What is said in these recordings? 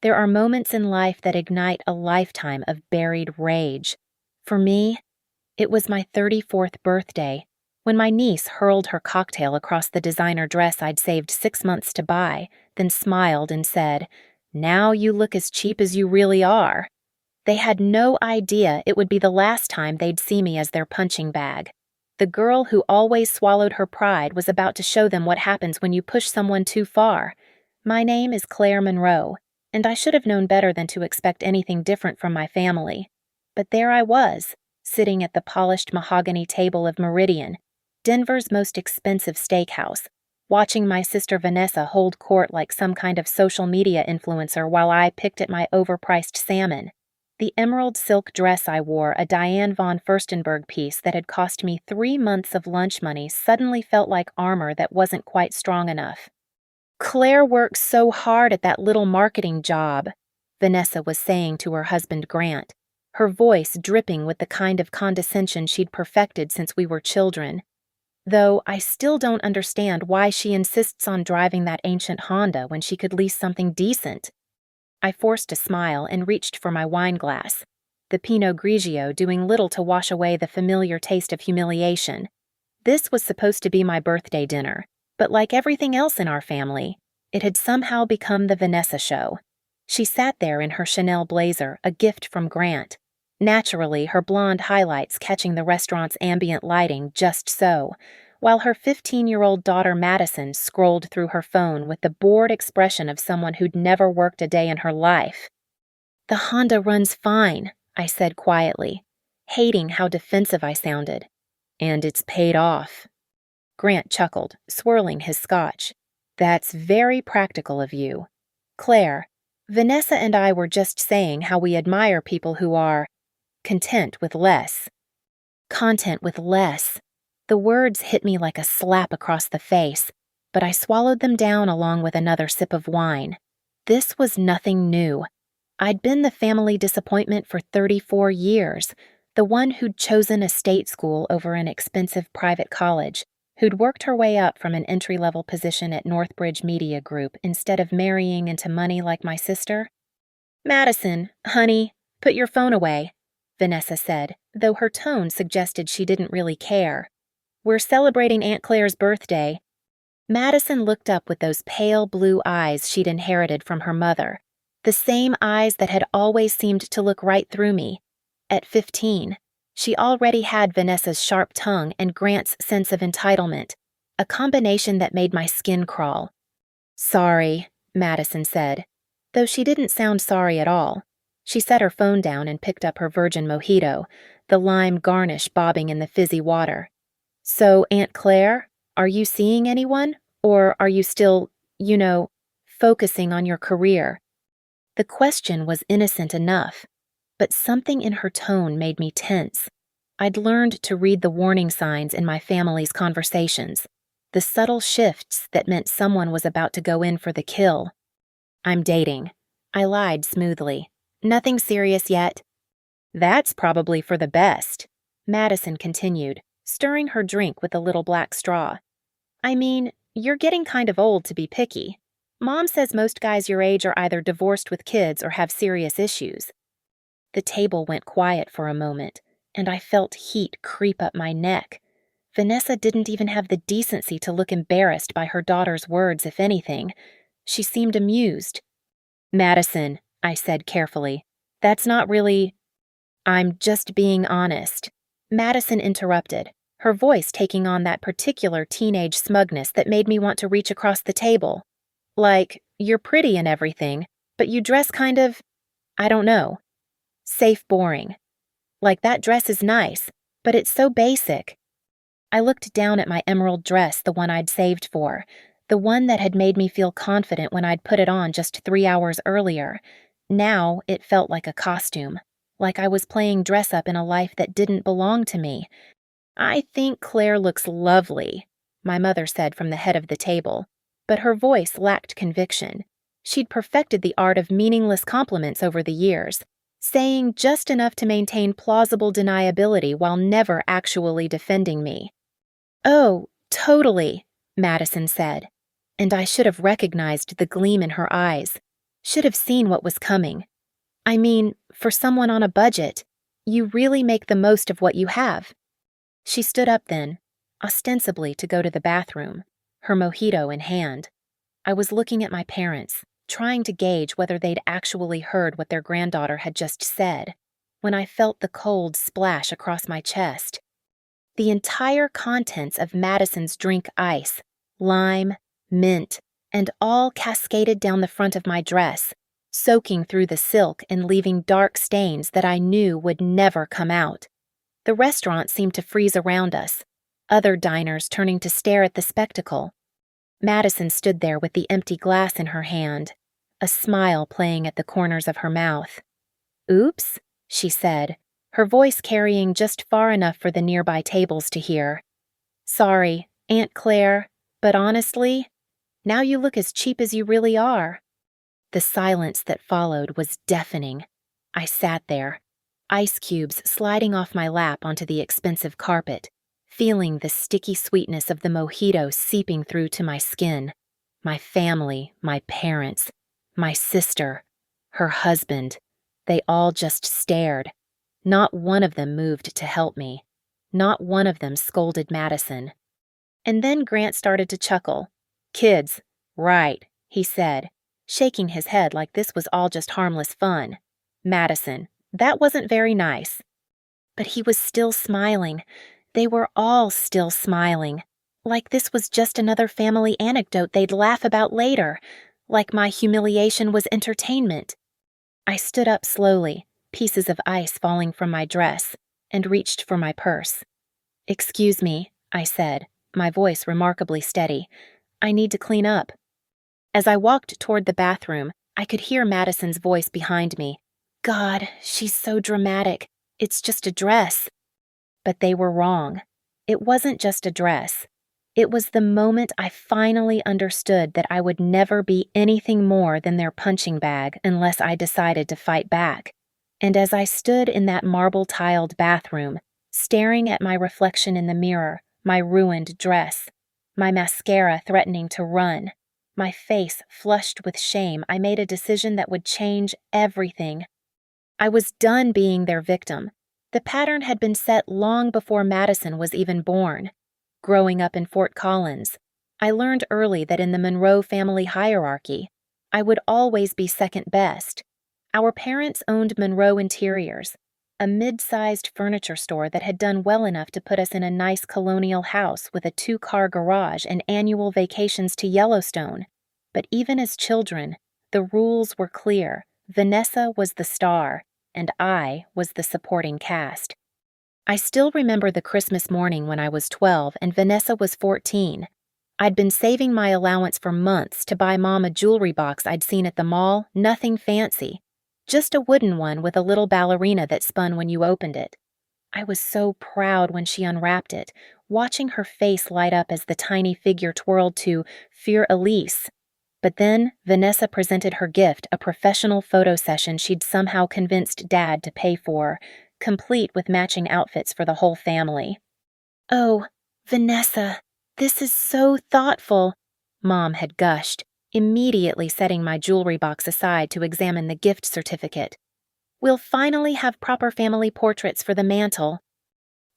There are moments in life that ignite a lifetime of buried rage. For me, it was my 34th birthday, when my niece hurled her cocktail across the designer dress I'd saved 6 months to buy, then smiled and said, "Now you look as cheap as you really are." They had no idea it would be the last time they'd see me as their punching bag. The girl who always swallowed her pride was about to show them what happens when you push someone too far. My name is Claire Monroe, and I should have known better than to expect anything different from my family. But there I was, sitting at the polished mahogany table of Meridian, Denver's most expensive steakhouse, watching my sister Vanessa hold court like some kind of social media influencer while I picked at my overpriced salmon. The emerald silk dress I wore, a Diane von Furstenberg piece that had cost me 3 months of lunch money, suddenly felt like armor that wasn't quite strong enough. "Claire works so hard at that little marketing job," Vanessa was saying to her husband Grant, her voice dripping with the kind of condescension she'd perfected since we were children. Though I still don't understand why she insists on driving that ancient Honda when she could lease something decent. I forced a smile and reached for my wine glass, the Pinot Grigio doing little to wash away the familiar taste of humiliation. This was supposed to be my birthday dinner, but like everything else in our family, it had somehow become the Vanessa show. She sat there in her Chanel blazer, a gift from Grant. Naturally, her blonde highlights catching the restaurant's ambient lighting just so, while her 15-year-old daughter Madison scrolled through her phone with the bored expression of someone who'd never worked a day in her life. "The Honda runs fine," I said quietly, hating how defensive I sounded. "And it's paid off." Grant chuckled, swirling his scotch. "That's very practical of you. Claire, Vanessa and I were just saying how we admire people who are content with less." Content with less. The words hit me like a slap across the face, but I swallowed them down along with another sip of wine. This was nothing new. I'd been the family disappointment for 34 years, the one who'd chosen a state school over an expensive private college, who'd worked her way up from an entry-level position at Northbridge Media Group instead of marrying into money like my sister. "Madison, honey, put your phone away," Vanessa said, though her tone suggested she didn't really care. "We're celebrating Aunt Claire's birthday." Madison looked up with those pale blue eyes she'd inherited from her mother, the same eyes that had always seemed to look right through me. At 15, she already had Vanessa's sharp tongue and Grant's sense of entitlement, a combination that made my skin crawl. "Sorry," Madison said, though she didn't sound sorry at all. She set her phone down and picked up her virgin mojito, the lime garnish bobbing in the fizzy water. "So, Aunt Claire, are you seeing anyone? Or are you still, focusing on your career?" The question was innocent enough, but something in her tone made me tense. I'd learned to read the warning signs in my family's conversations, the subtle shifts that meant someone was about to go in for the kill. "I'm dating," I lied smoothly. "Nothing serious yet." "That's probably for the best," Madison continued, stirring her drink with a little black straw. "I mean, you're getting kind of old to be picky. Mom says most guys your age are either divorced with kids or have serious issues." The table went quiet for a moment, and I felt heat creep up my neck. Vanessa didn't even have the decency to look embarrassed by her daughter's words, if anything. She seemed amused. "Madison," I said carefully, "that's not really—" "I'm just being honest," Madison interrupted, her voice taking on that particular teenage smugness that made me want to reach across the table. "Like, you're pretty and everything, but you dress kind of, I don't know, safe boring. Like, that dress is nice, but it's so basic." I looked down at my emerald dress, the one I'd saved for, the one that had made me feel confident when I'd put it on just 3 hours earlier. Now it felt like a costume, like I was playing dress-up in a life that didn't belong to me. "I think Claire looks lovely," my mother said from the head of the table, but her voice lacked conviction. She'd perfected the art of meaningless compliments over the years, saying just enough to maintain plausible deniability while never actually defending me. "Oh, totally," Madison said, and I should have recognized the gleam in her eyes. Should have seen what was coming. I mean, for someone on a budget, you really make the most of what you have. She stood up then, ostensibly to go to the bathroom, her mojito in hand. I was looking at my parents, trying to gauge whether they'd actually heard what their granddaughter had just said, when I felt the cold splash across my chest. The entire contents of Madison's drink ice, lime, mint, and all cascaded down the front of my dress, soaking through the silk and leaving dark stains that I knew would never come out. The restaurant seemed to freeze around us, other diners turning to stare at the spectacle. Madison stood there with the empty glass in her hand, a smile playing at the corners of her mouth. "Oops," she said, her voice carrying just far enough for the nearby tables to hear. "Sorry, Aunt Claire, but honestly, now you look as cheap as you really are." The silence that followed was deafening. I sat there, ice cubes sliding off my lap onto the expensive carpet, feeling the sticky sweetness of the mojito seeping through to my skin. My family, my parents, my sister, her husband, they all just stared. Not one of them moved to help me. Not one of them scolded Madison. And then Grant started to chuckle. "Kids, right," he said, shaking his head like this was all just harmless fun. "Madison, that wasn't very nice." But he was still smiling. They were all still smiling, like this was just another family anecdote they'd laugh about later, like my humiliation was entertainment. I stood up slowly, pieces of ice falling from my dress, and reached for my purse. "Excuse me," I said, my voice remarkably steady. "I need to clean up." As I walked toward the bathroom, I could hear Madison's voice behind me. "God, she's so dramatic. It's just a dress." But they were wrong. It wasn't just a dress. It was the moment I finally understood that I would never be anything more than their punching bag unless I decided to fight back. And as I stood in that marble-tiled bathroom, staring at my reflection in the mirror, my ruined dress, my mascara threatening to run, my face flushed with shame, I made a decision that would change everything. I was done being their victim. The pattern had been set long before Madison was even born. Growing up in Fort Collins, I learned early that in the Monroe family hierarchy, I would always be second best. Our parents owned Monroe Interiors, a mid-sized furniture store that had done well enough to put us in a nice colonial house with a 2-car garage and annual vacations to Yellowstone. But even as children, the rules were clear. Vanessa was the star, and I was the supporting cast. I still remember the Christmas morning when I was 12 and Vanessa was 14. I'd been saving my allowance for months to buy Mom a jewelry box I'd seen at the mall, nothing fancy. Just a wooden one with a little ballerina that spun when you opened it. I was so proud when she unwrapped it, watching her face light up as the tiny figure twirled to Für Elise. But then Vanessa presented her gift, a professional photo session she'd somehow convinced Dad to pay for, complete with matching outfits for the whole family. "Oh, Vanessa, this is so thoughtful," Mom had gushed, immediately setting my jewelry box aside to examine the gift certificate. "We'll finally have proper family portraits for the mantel."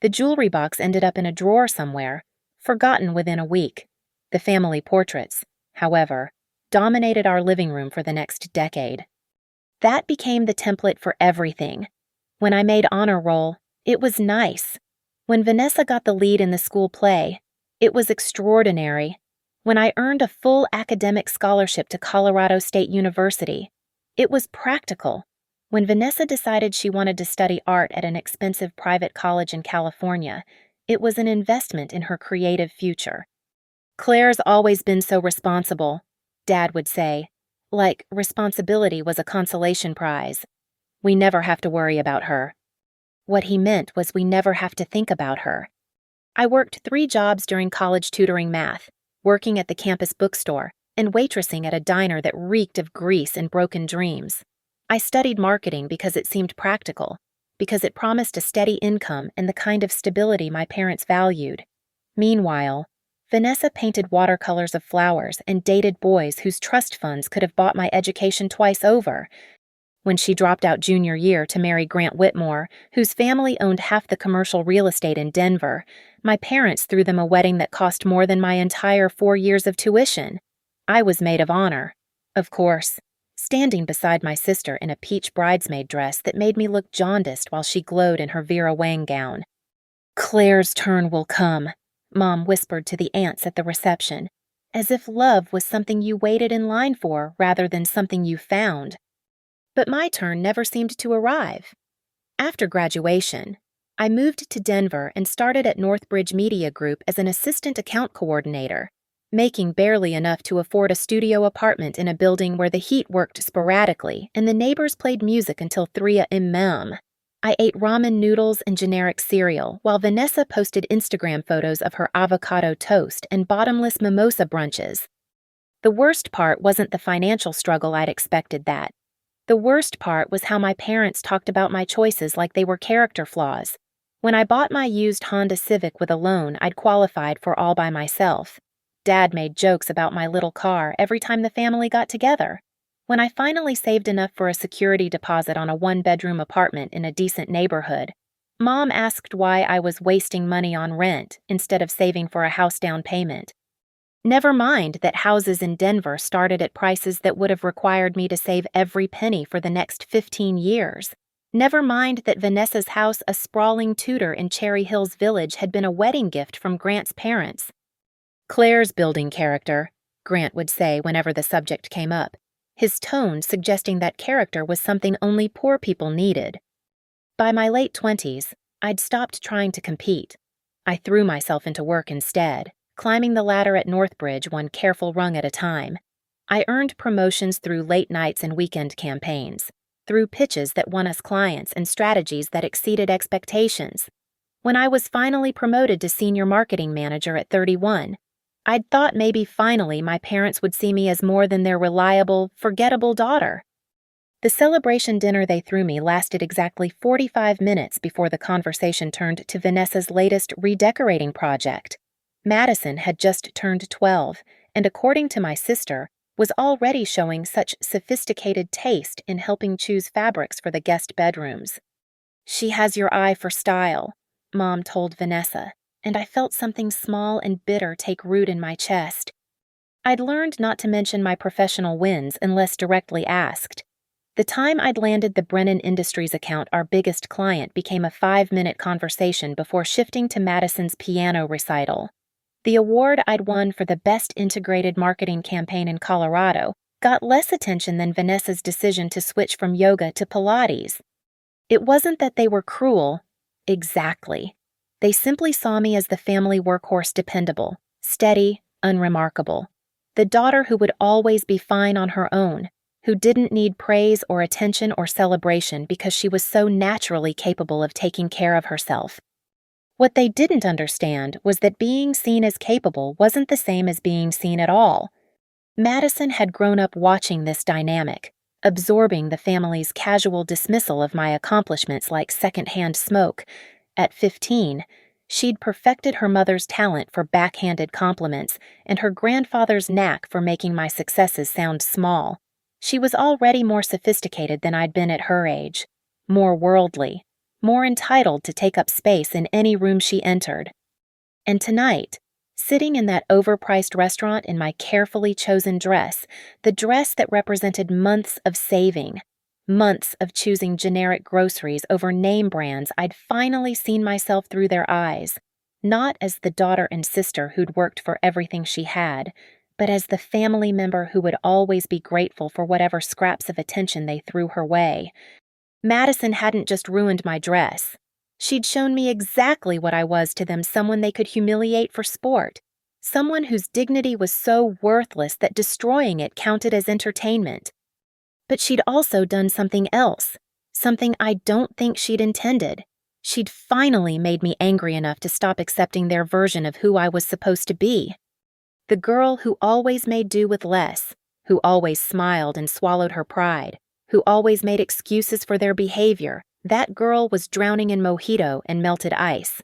The jewelry box ended up in a drawer somewhere, forgotten within a week. The family portraits, however, dominated our living room for the next decade. That became the template for everything. When I made honor roll, it was nice. When Vanessa got the lead in the school play, it was extraordinary. When I earned a full academic scholarship to Colorado State University, it was practical. When Vanessa decided she wanted to study art at an expensive private college in California, it was an investment in her creative future. "Claire's always been so responsible," Dad would say, like responsibility was a consolation prize. "We never have to worry about her." What he meant was we never have to think about her. I worked 3 jobs during college tutoring math, working at the campus bookstore and waitressing at a diner that reeked of grease and broken dreams. I studied marketing because it seemed practical, because it promised a steady income and the kind of stability my parents valued. Meanwhile, Vanessa painted watercolors of flowers and dated boys whose trust funds could have bought my education twice over. When she dropped out junior year to marry Grant Whitmore, whose family owned half the commercial real estate in Denver, my parents threw them a wedding that cost more than my entire 4 years of tuition. I was maid of honor, of course, standing beside my sister in a peach bridesmaid dress that made me look jaundiced while she glowed in her Vera Wang gown. "Claire's turn will come," Mom whispered to the aunts at the reception, as if love was something you waited in line for rather than something you found. But my turn never seemed to arrive. After graduation, I moved to Denver and started at Northbridge Media Group as an assistant account coordinator, making barely enough to afford a studio apartment in a building where the heat worked sporadically and the neighbors played music until 3 a.m. I ate ramen noodles and generic cereal while Vanessa posted Instagram photos of her avocado toast and bottomless mimosa brunches. The worst part wasn't the financial struggle I'd expected that. The worst part was how my parents talked about my choices like they were character flaws. When I bought my used Honda Civic with a loan I'd qualified for all by myself, Dad made jokes about my little car every time the family got together. When I finally saved enough for a security deposit on a one-bedroom apartment in a decent neighborhood, Mom asked why I was wasting money on rent instead of saving for a house down payment. Never mind that houses in Denver started at prices that would have required me to save every penny for the next 15 years. Never mind that Vanessa's house, a sprawling Tudor in Cherry Hills Village, had been a wedding gift from Grant's parents. "Claire's building character," Grant would say whenever the subject came up, his tone suggesting that character was something only poor people needed. By my late 20s, I'd stopped trying to compete. I threw myself into work instead, climbing the ladder at Northbridge one careful rung at a time. I earned promotions through late nights and weekend campaigns, through pitches that won us clients and strategies that exceeded expectations. When I was finally promoted to senior marketing manager at 31, I'd thought maybe finally my parents would see me as more than their reliable, forgettable daughter. The celebration dinner they threw me lasted exactly 45 minutes before the conversation turned to Vanessa's latest redecorating project. Madison had just turned 12, and according to my sister, was already showing such sophisticated taste in helping choose fabrics for the guest bedrooms. "She has your eye for style," Mom told Vanessa, and I felt something small and bitter take root in my chest. I'd learned not to mention my professional wins unless directly asked. The time I'd landed the Brennan Industries account, our biggest client, became a 5-minute conversation before shifting to Madison's piano recital. The award I'd won for the best integrated marketing campaign in Colorado got less attention than Vanessa's decision to switch from yoga to Pilates. It wasn't that they were cruel. Exactly. They simply saw me as the family workhorse, dependable, steady, unremarkable. The daughter who would always be fine on her own, who didn't need praise or attention or celebration because she was so naturally capable of taking care of herself. What they didn't understand was that being seen as capable wasn't the same as being seen at all. Madison had grown up watching this dynamic, absorbing the family's casual dismissal of my accomplishments like secondhand smoke. At 15, she'd perfected her mother's talent for backhanded compliments and her grandfather's knack for making my successes sound small. She was already more sophisticated than I'd been at her age, more worldly, more entitled to take up space in any room she entered. And tonight, sitting in that overpriced restaurant in my carefully chosen dress, the dress that represented months of saving, months of choosing generic groceries over name brands, I'd finally seen myself through their eyes, not as the daughter and sister who'd worked for everything she had, but as the family member who would always be grateful for whatever scraps of attention they threw her way. Madison hadn't just ruined my dress. She'd shown me exactly what I was to them, someone they could humiliate for sport, someone whose dignity was so worthless that destroying it counted as entertainment. But she'd also done something else, something I don't think she'd intended. She'd finally made me angry enough to stop accepting their version of who I was supposed to be. The girl who always made do with less, who always smiled and swallowed her pride, who always made excuses for their behavior, that girl was drowning in mojito and melted ice.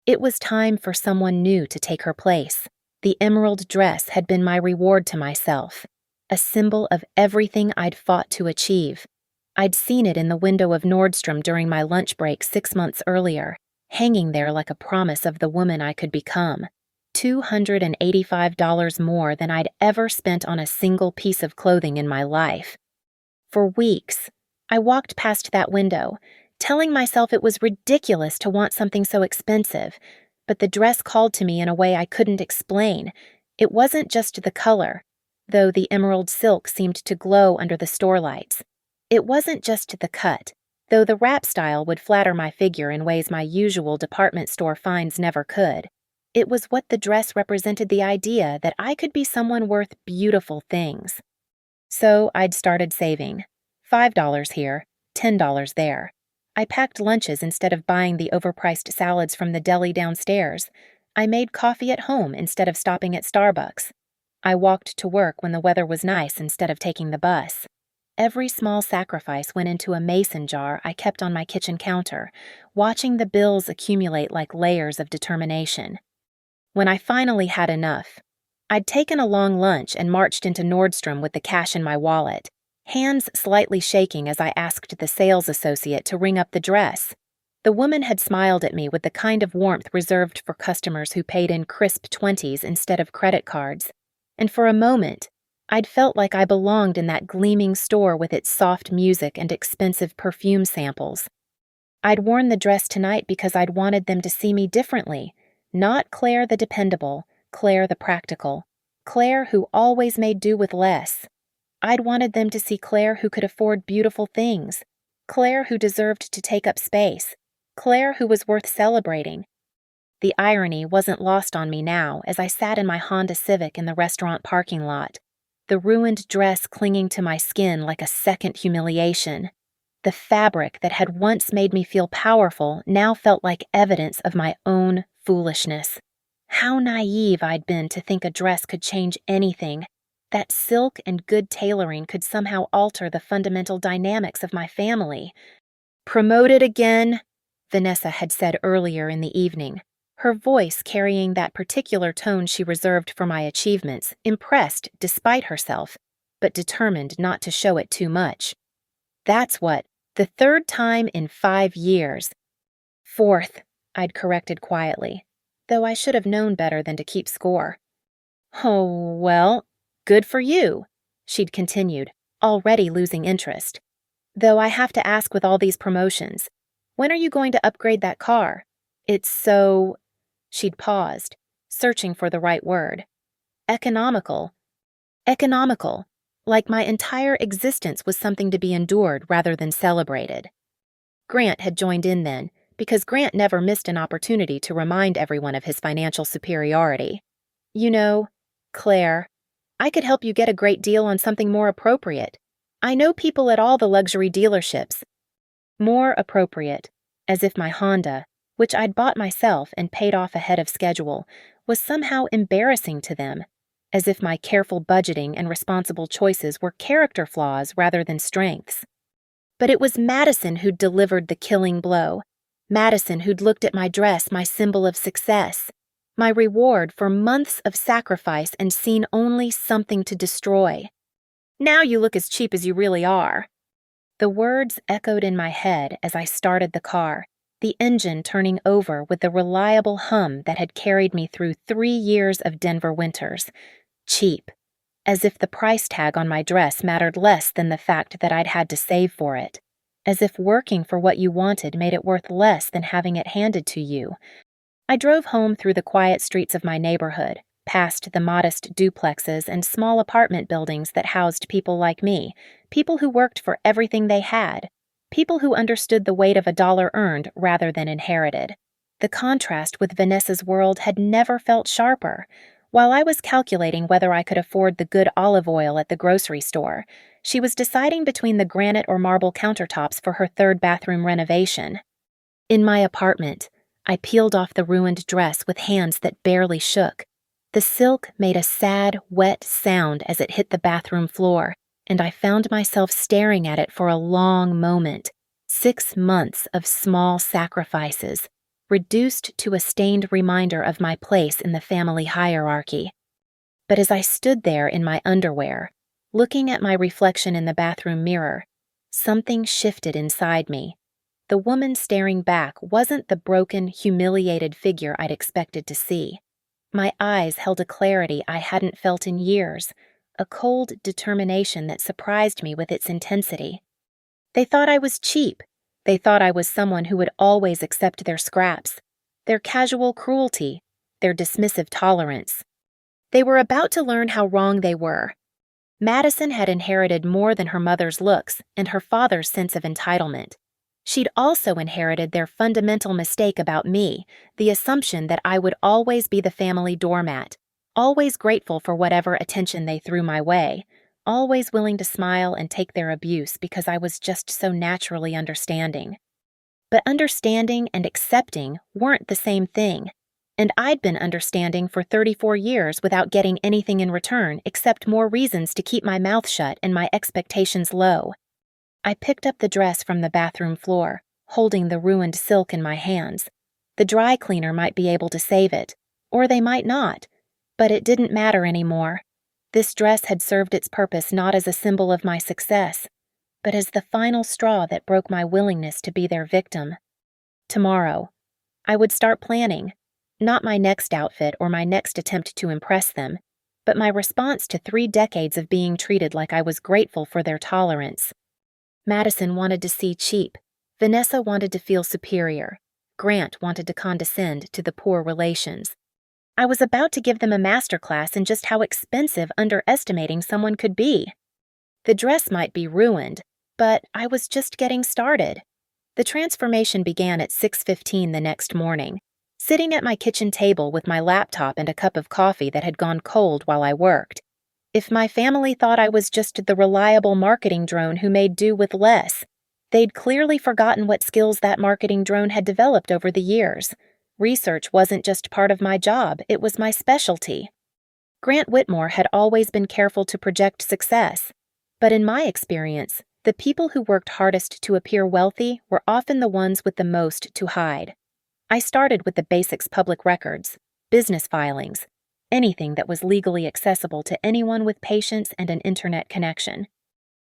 It was time for someone new to take her place, The emerald dress had been my reward to myself, a symbol of everything I'd fought to achieve. I'd seen it in the window of Nordstrom during my lunch break 6 months earlier, hanging there like a promise of the woman I could become. $285 more than I'd ever spent on a single piece of clothing in my life. For weeks, I walked past that window, telling myself it was ridiculous to want something so expensive, but the dress called to me in a way I couldn't explain. It wasn't just the color, though the emerald silk seemed to glow under the store lights. It wasn't just the cut, though the wrap style would flatter my figure in ways my usual department store finds never could. It was what the dress represented, the idea that I could be someone worth beautiful things. So I'd started saving. $5 here, $10 there. I packed lunches instead of buying the overpriced salads from the deli downstairs. I made coffee at home instead of stopping at Starbucks. I walked to work when the weather was nice instead of taking the bus. Every small sacrifice went into a mason jar I kept on my kitchen counter, watching the bills accumulate like layers of determination. When I finally had enough, I'd taken a long lunch and marched into Nordstrom with the cash in my wallet, hands slightly shaking as I asked the sales associate to ring up the dress. The woman had smiled at me with the kind of warmth reserved for customers who paid in crisp 20s instead of credit cards, and for a moment, I'd felt like I belonged in that gleaming store with its soft music and expensive perfume samples. I'd worn the dress tonight because I'd wanted them to see me differently, not Claire the dependable, Claire the practical, Claire who always made do with less. I'd wanted them to see Claire who could afford beautiful things, Claire who deserved to take up space, Claire who was worth celebrating. The irony wasn't lost on me now as I sat in my Honda Civic in the restaurant parking lot, the ruined dress clinging to my skin like a second humiliation. The fabric that had once made me feel powerful now felt like evidence of my own foolishness. How naive I'd been to think a dress could change anything, that silk and good tailoring could somehow alter the fundamental dynamics of my family. "Promoted again," Vanessa had said earlier in the evening, her voice carrying that particular tone she reserved for my achievements, impressed despite herself, but determined not to show it too much. That's what, the third time in 5 years. "Fourth," I'd corrected quietly, though I should have known better than to keep score. "Oh, well, good for you," she'd continued, already losing interest. "Though I have to ask with all these promotions, when are you going to upgrade that car? It's so—" She'd paused, searching for the right word. Economical. Economical, like my entire existence was something to be endured rather than celebrated. Grant had joined in then, because Grant never missed an opportunity to remind everyone of his financial superiority. "You know, Claire, I could help you get a great deal on something more appropriate. I know people at all the luxury dealerships." More appropriate, as if my Honda, which I'd bought myself and paid off ahead of schedule, was somehow embarrassing to them, as if my careful budgeting and responsible choices were character flaws rather than strengths. But it was Madison who'd delivered the killing blow, Madison who'd looked at my dress, my symbol of success, my reward for months of sacrifice, and seen only something to destroy. "Now you look as cheap as you really are." The words echoed in my head as I started the car, the engine turning over with the reliable hum that had carried me through 3 years of Denver winters. Cheap, as if the price tag on my dress mattered less than the fact that I'd had to save for it, as if working for what you wanted made it worth less than having it handed to you. I drove home through the quiet streets of my neighborhood, past the modest duplexes and small apartment buildings that housed people like me, people who worked for everything they had, people who understood the weight of a dollar earned rather than inherited. The contrast with Vanessa's world had never felt sharper. While I was calculating whether I could afford the good olive oil at the grocery store, she was deciding between the granite or marble countertops for her 3rd bathroom renovation. In my apartment, I peeled off the ruined dress with hands that barely shook. The silk made a sad, wet sound as it hit the bathroom floor, and I found myself staring at it for a long moment. 6 months of small sacrifices, reduced to a stained reminder of my place in the family hierarchy. But as I stood there in my underwear, looking at my reflection in the bathroom mirror, something shifted inside me. The woman staring back wasn't the broken, humiliated figure I'd expected to see. My eyes held a clarity I hadn't felt in years, a cold determination that surprised me with its intensity. They thought I was cheap. They thought I was someone who would always accept their scraps, their casual cruelty, their dismissive tolerance. They were about to learn how wrong they were. Madison had inherited more than her mother's looks and her father's sense of entitlement. She'd also inherited their fundamental mistake about me, the assumption that I would always be the family doormat, always grateful for whatever attention they threw my way, always willing to smile and take their abuse because I was just so naturally understanding. But understanding and accepting weren't the same thing, and I'd been understanding for 34 years without getting anything in return except more reasons to keep my mouth shut and my expectations low. I picked up the dress from the bathroom floor, holding the ruined silk in my hands. The dry cleaner might be able to save it, or they might not, but it didn't matter anymore. This dress had served its purpose not as a symbol of my success, but as the final straw that broke my willingness to be their victim. Tomorrow, I would start planning, not my next outfit or my next attempt to impress them, but my response to 3 decades of being treated like I was grateful for their tolerance. Madison wanted to see cheap. Vanessa wanted to feel superior. Grant wanted to condescend to the poor relations. I was about to give them a masterclass in just how expensive underestimating someone could be. The dress might be ruined, but I was just getting started. The transformation began at 6:15 the next morning, sitting at my kitchen table with my laptop and a cup of coffee that had gone cold while I worked. If my family thought I was just the reliable marketing drone who made do with less, they'd clearly forgotten what skills that marketing drone had developed over the years. Research wasn't just part of my job, it was my specialty. Grant Whitmore had always been careful to project success, but in my experience, the people who worked hardest to appear wealthy were often the ones with the most to hide. I started with the basics: public records, business filings, anything that was legally accessible to anyone with patience and an internet connection.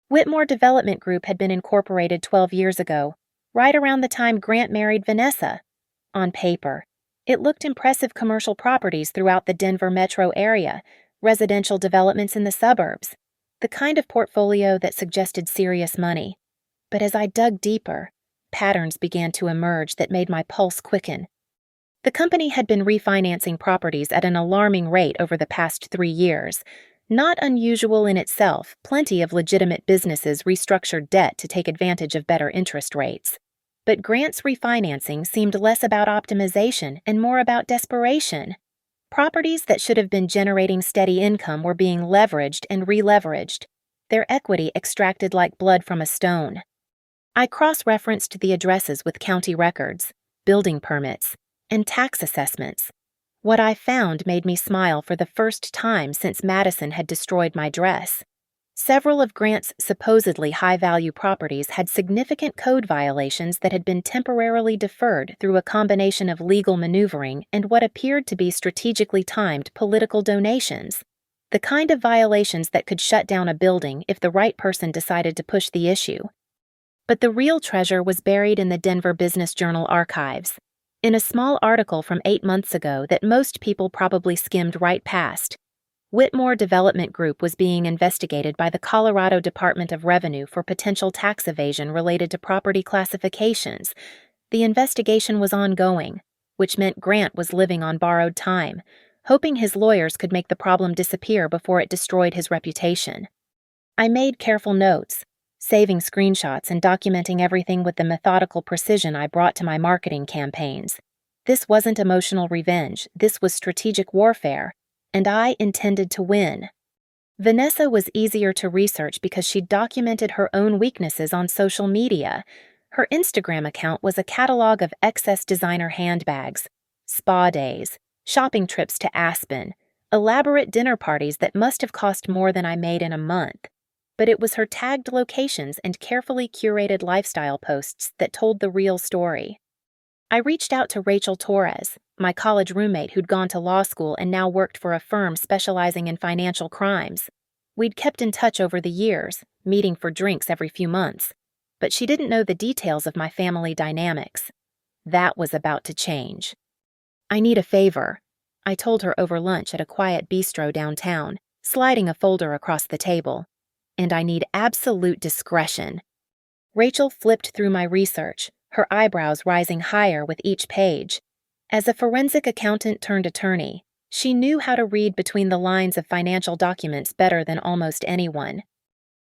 Whitmore Development Group had been incorporated 12 years ago, right around the time Grant married Vanessa. On paper, it looked impressive: commercial properties throughout the Denver metro area, residential developments in the suburbs, the kind of portfolio that suggested serious money. But as I dug deeper, patterns began to emerge that made my pulse quicken. The company had been refinancing properties at an alarming rate over the past 3 years. Not unusual in itself, plenty of legitimate businesses restructured debt to take advantage of better interest rates. But Grant's refinancing seemed less about optimization and more about desperation. Properties that should have been generating steady income were being leveraged and re-leveraged, their equity extracted like blood from a stone. I cross-referenced the addresses with county records, building permits, and tax assessments. What I found made me smile for the first time since Madison had destroyed my dress. Several of Grant's supposedly high-value properties had significant code violations that had been temporarily deferred through a combination of legal maneuvering and what appeared to be strategically timed political donations. The kind of violations that could shut down a building if the right person decided to push the issue. But the real treasure was buried in the Denver Business Journal archives, in a small article from 8 months ago that most people probably skimmed right past. Whitmore Development Group was being investigated by the Colorado Department of Revenue for potential tax evasion related to property classifications. The investigation was ongoing, which meant Grant was living on borrowed time, hoping his lawyers could make the problem disappear before it destroyed his reputation. I made careful notes, saving screenshots and documenting everything with the methodical precision I brought to my marketing campaigns. This wasn't emotional revenge, this was strategic warfare, and I intended to win. Vanessa was easier to research because she documented her own weaknesses on social media. Her Instagram account was a catalog of excess designer handbags, spa days, shopping trips to Aspen, elaborate dinner parties that must have cost more than I made in a month. But it was her tagged locations and carefully curated lifestyle posts that told the real story. I reached out to Rachel Torres, my college roommate who'd gone to law school and now worked for a firm specializing in financial crimes. We'd kept in touch over the years, meeting for drinks every few months, but she didn't know the details of my family dynamics. That was about to change. "I need a favor," I told her over lunch at a quiet bistro downtown, sliding a folder across the table. "And I need absolute discretion." Rachel flipped through my research, her eyebrows rising higher with each page. As a forensic accountant turned attorney, she knew how to read between the lines of financial documents better than almost anyone.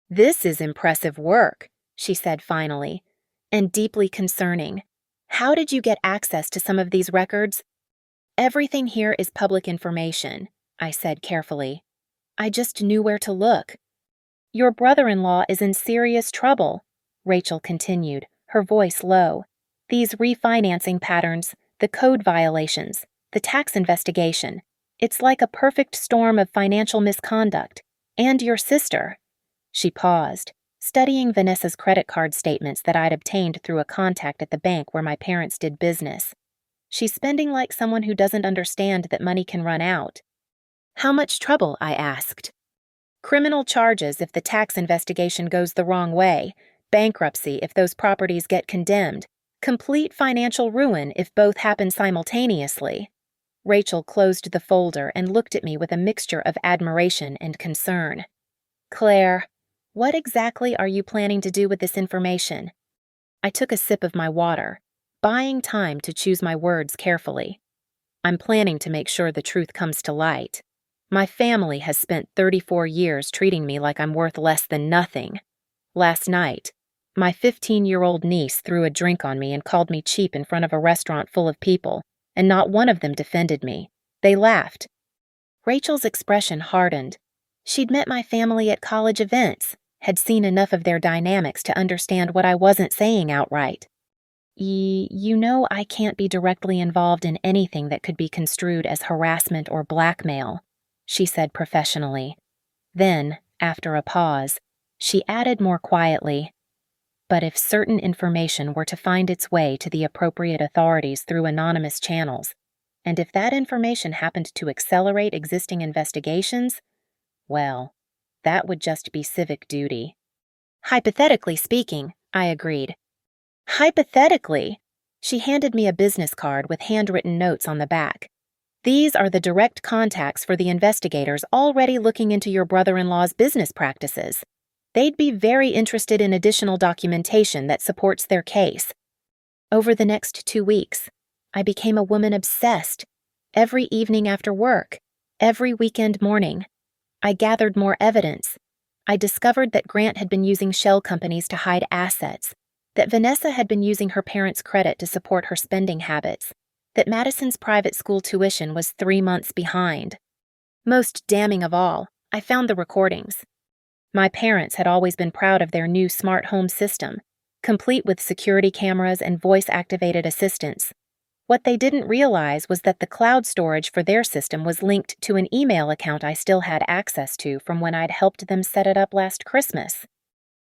"This is impressive work," she said finally, "and deeply concerning. How did you get access to some of these records?" "Everything here is public information," I said carefully. "I just knew where to look." "Your brother-in-law is in serious trouble," Rachel continued, her voice low. "These refinancing patterns, the code violations, the tax investigation. It's like a perfect storm of financial misconduct. And your sister." She paused, studying Vanessa's credit card statements that I'd obtained through a contact at the bank where my parents did business. "She's spending like someone who doesn't understand that money can run out." "How much trouble?" I asked. "Criminal charges if the tax investigation goes the wrong way, bankruptcy if those properties get condemned, complete financial ruin if both happen simultaneously." Rachel closed the folder and looked at me with a mixture of admiration and concern. "Claire, what exactly are you planning to do with this information?" I took a sip of my water, buying time to choose my words carefully. "I'm planning to make sure the truth comes to light. My family has spent 34 years treating me like I'm worth less than nothing. Last night, my 15-year-old niece threw a drink on me and called me cheap in front of a restaurant full of people, and not one of them defended me. They laughed." Rachel's expression hardened. She'd met my family at college events, had seen enough of their dynamics to understand what I wasn't saying outright. You know I can't be directly involved in anything that could be construed as harassment or blackmail," she said professionally. Then, after a pause, she added more quietly, "But if certain information were to find its way to the appropriate authorities through anonymous channels, and if that information happened to accelerate existing investigations, well, that would just be civic duty." "Hypothetically speaking," I agreed. "Hypothetically," she handed me a business card with handwritten notes on the back. "These are the direct contacts for the investigators already looking into your brother-in-law's business practices. They'd be very interested in additional documentation that supports their case." Over the next 2 weeks, I became a woman obsessed. Every evening after work, every weekend morning, I gathered more evidence. I discovered that Grant had been using shell companies to hide assets, that Vanessa had been using her parents' credit to support her spending habits, that Madison's private school tuition was 3 months behind. Most damning of all, I found the recordings. My parents had always been proud of their new smart home system, complete with security cameras and voice-activated assistants. What they didn't realize was that the cloud storage for their system was linked to an email account I still had access to from when I'd helped them set it up last Christmas.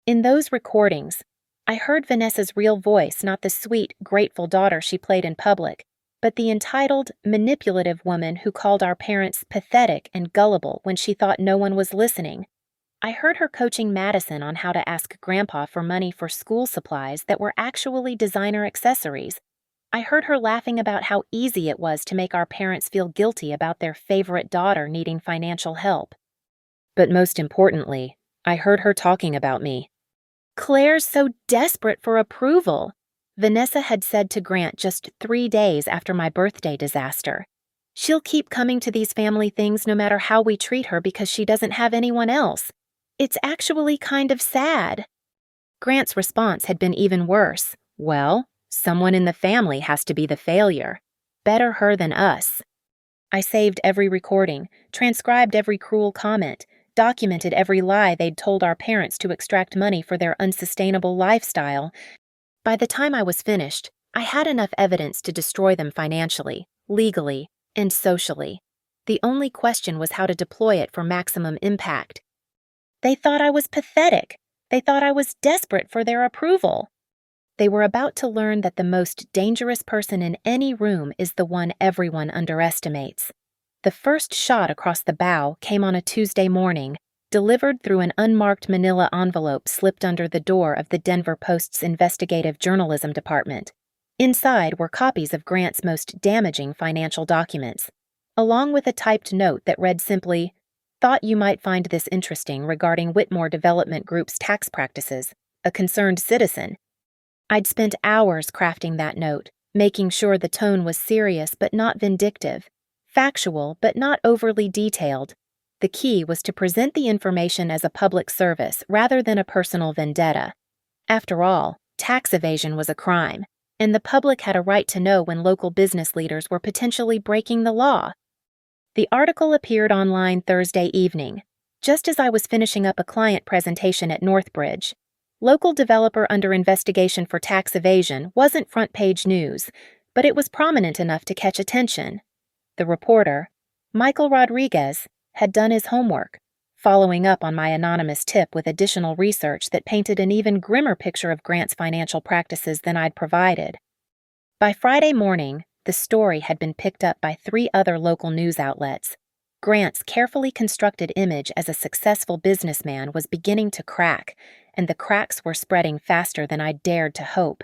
In those recordings, I heard Vanessa's real voice, not the sweet, grateful daughter she played in public, but the entitled, manipulative woman who called our parents pathetic and gullible when she thought no one was listening. I heard her coaching Madison on how to ask Grandpa for money for school supplies that were actually designer accessories. I heard her laughing about how easy it was to make our parents feel guilty about their favorite daughter needing financial help. But most importantly, I heard her talking about me. "Claire's so desperate for approval," Vanessa had said to Grant just 3 days after my birthday disaster. "She'll keep coming to these family things no matter how we treat her because she doesn't have anyone else. It's actually kind of sad." Grant's response had been even worse. "Well, someone in the family has to be the failure. Better her than us." I saved every recording, transcribed every cruel comment, documented every lie they'd told our parents to extract money for their unsustainable lifestyle. By the time I was finished, I had enough evidence to destroy them financially, legally, and socially. The only question was how to deploy it for maximum impact. They thought I was pathetic. They thought I was desperate for their approval. They were about to learn that the most dangerous person in any room is the one everyone underestimates. The first shot across the bow came on a Tuesday morning, delivered through an unmarked manila envelope slipped under the door of the Denver Post's investigative journalism department. Inside were copies of Grant's most damaging financial documents, along with a typed note that read simply, "Thought you might find this interesting regarding Whitmore Development Group's tax practices. A concerned citizen." I'd spent hours crafting that note, making sure the tone was serious but not vindictive, factual but not overly detailed. The key was to present the information as a public service rather than a personal vendetta. After all, tax evasion was a crime, and the public had a right to know when local business leaders were potentially breaking the law. The article appeared online Thursday evening, just as I was finishing up a client presentation at Northbridge. Local developer under investigation for tax evasion wasn't front-page news, but it was prominent enough to catch attention. The reporter, Michael Rodriguez, had done his homework, following up on my anonymous tip with additional research that painted an even grimmer picture of Grant's financial practices than I'd provided. By Friday morning, the story had been picked up by 3 other local news outlets. Grant's carefully constructed image as a successful businessman was beginning to crack, and the cracks were spreading faster than I'd dared to hope.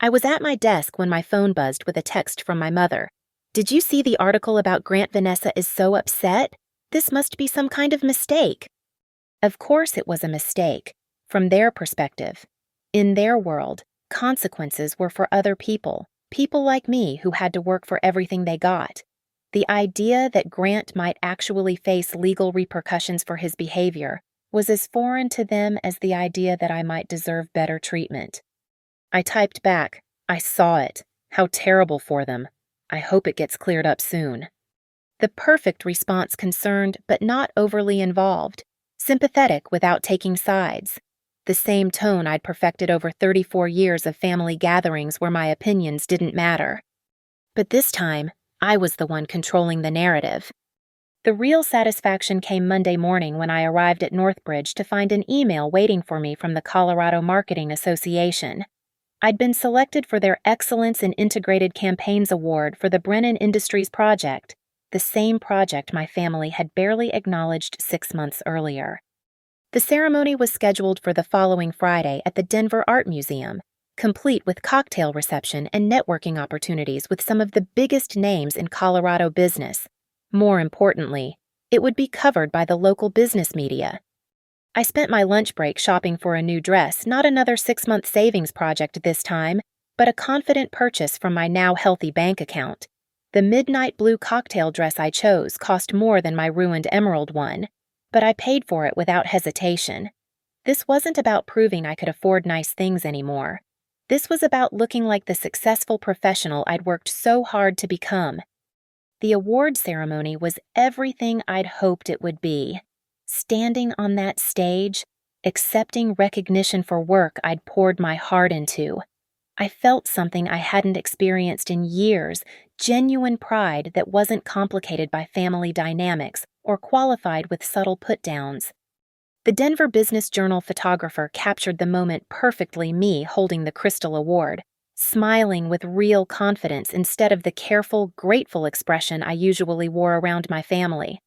I was at my desk when my phone buzzed with a text from my mother. "Did you see the article about Grant? Vanessa is so upset. This must be some kind of mistake." Of course it was a mistake, from their perspective. In their world, consequences were for other people like me who had to work for everything they got. The idea that Grant might actually face legal repercussions for his behavior was as foreign to them as the idea that I might deserve better treatment. I typed back, "I saw it. How terrible for them. I hope it gets cleared up soon." The perfect response concerned but not overly involved, sympathetic without taking sides. The same tone I'd perfected over 34 years of family gatherings where my opinions didn't matter. But this time, I was the one controlling the narrative. The real satisfaction came Monday morning when I arrived at Northbridge to find an email waiting for me from the Colorado Marketing Association. I'd been selected for their Excellence in Integrated Campaigns Award for the Brennan Industries project, the same project my family had barely acknowledged 6 months earlier. The ceremony was scheduled for the following Friday at the Denver Art Museum, complete with cocktail reception and networking opportunities with some of the biggest names in Colorado business. More importantly, it would be covered by the local business media. I spent my lunch break shopping for a new dress, not another 6-month savings project this time, but a confident purchase from my now healthy bank account. The midnight blue cocktail dress I chose cost more than my ruined emerald one, but I paid for it without hesitation. This wasn't about proving I could afford nice things anymore. This was about looking like the successful professional I'd worked so hard to become. The award ceremony was everything I'd hoped it would be. Standing on that stage, accepting recognition for work I'd poured my heart into. I felt something I hadn't experienced in years, genuine pride that wasn't complicated by family dynamics or qualified with subtle put-downs. The Denver Business Journal photographer captured the moment perfectly, me holding the Crystal Award, smiling with real confidence instead of the careful, grateful expression I usually wore around my family.